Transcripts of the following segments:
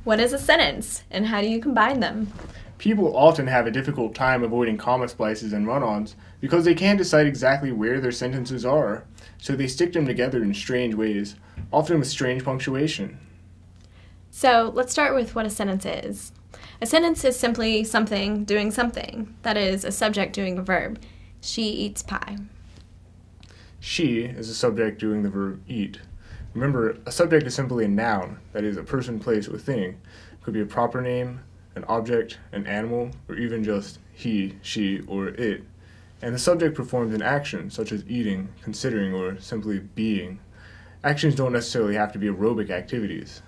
What is a sentence, and how do you combine them? People often have a difficult time avoiding comma splices and run-ons because they can't decide exactly where their sentences are, so they stick them together in strange ways, often with strange punctuation. So let's start with what a sentence is. A sentence is simply something doing something, that is, a subject doing a verb. She eats pie. She is a subject doing the verb eat. Remember, a subject is simply a noun, that is, a person, place, or thing. It could be a proper name, an object, an animal, or even just he, she, or it. And the subject performs an action, such as eating, considering, or simply being. Actions don't necessarily have to be aerobic activities.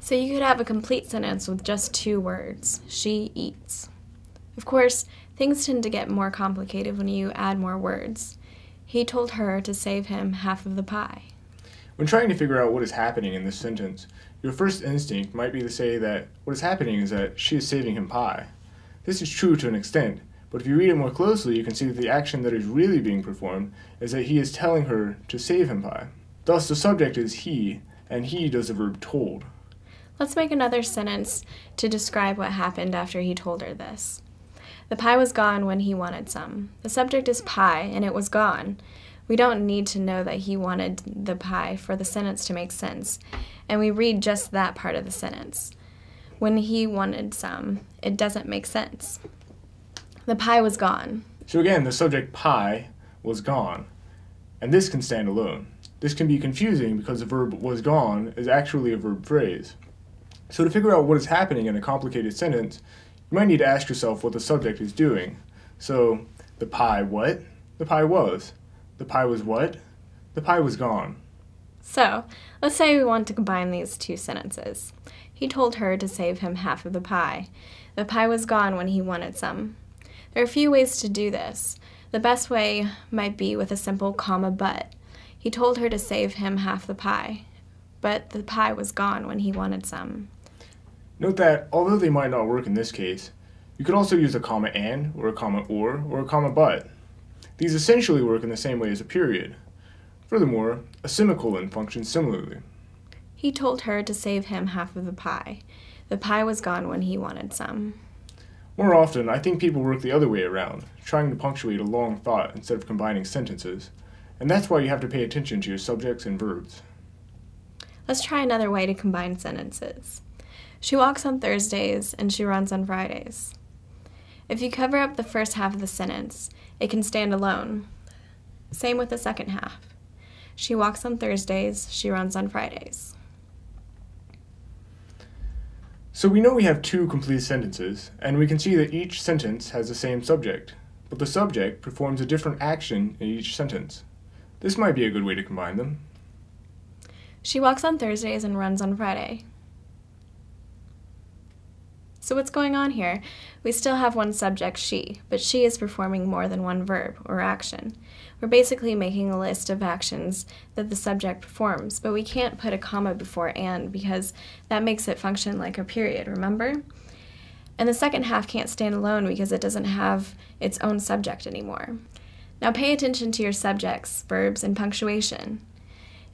So you could have a complete sentence with just 2 words. She eats. Of course, things tend to get more complicated when you add more words. He told her to save him half of the pie. When trying to figure out what is happening in this sentence, your first instinct might be to say that what is happening is that she is saving him pie. This is true to an extent, but if you read it more closely, you can see that the action that is really being performed is that he is telling her to save him pie. Thus, the subject is he, and he does the verb told. Let's make another sentence to describe what happened after he told her this. The pie was gone when he wanted some. The subject is pie, and it was gone. We don't need to know that he wanted the pie for the sentence to make sense, and we read just that part of the sentence. When he wanted some, it doesn't make sense. The pie was gone. So again, the subject pie was gone, and this can stand alone. This can be confusing because the verb was gone is actually a verb phrase. So to figure out what is happening in a complicated sentence, you might need to ask yourself what the subject is doing. So, the pie what? The pie was. The pie was what? The pie was gone. So, let's say we want to combine these 2 sentences. He told her to save him half of the pie. The pie was gone when he wanted some. There are a few ways to do this. The best way might be with a simple comma but. He told her to save him half the pie, but the pie was gone when he wanted some. Note that, although they might not work in this case, you could also use a comma and, or a comma or a comma but. These essentially work in the same way as a period. Furthermore, a semicolon functions similarly. He told her to save him half of the pie. The pie was gone when he wanted some. More often, I think people work the other way around, trying to punctuate a long thought instead of combining sentences, and that's why you have to pay attention to your subjects and verbs. Let's try another way to combine sentences. She walks on Thursdays and she runs on Fridays. If you cover up the first half of the sentence, it can stand alone. Same with the second half. She walks on Thursdays, she runs on Fridays. So we know we have 2 complete sentences, and we can see that each sentence has the same subject, but the subject performs a different action in each sentence. This might be a good way to combine them. She walks on Thursdays and runs on Friday. So what's going on here? We still have one subject, she, but she is performing more than one verb or action. We're basically making a list of actions that the subject performs, but we can't put a comma before and because that makes it function like a period, remember? And the second half can't stand alone because it doesn't have its own subject anymore. Now pay attention to your subjects, verbs, and punctuation.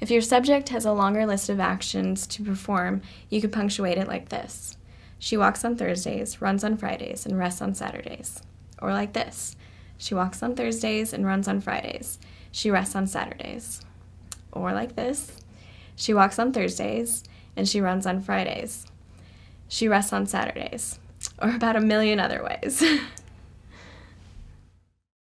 If your subject has a longer list of actions to perform, you could punctuate it like this. She walks on Thursdays, runs on Fridays, and rests on Saturdays. Or like this. She walks on Thursdays and runs on Fridays. She rests on Saturdays. Or like this. She walks on Thursdays and she runs on Fridays. She rests on Saturdays. Or about a million other ways.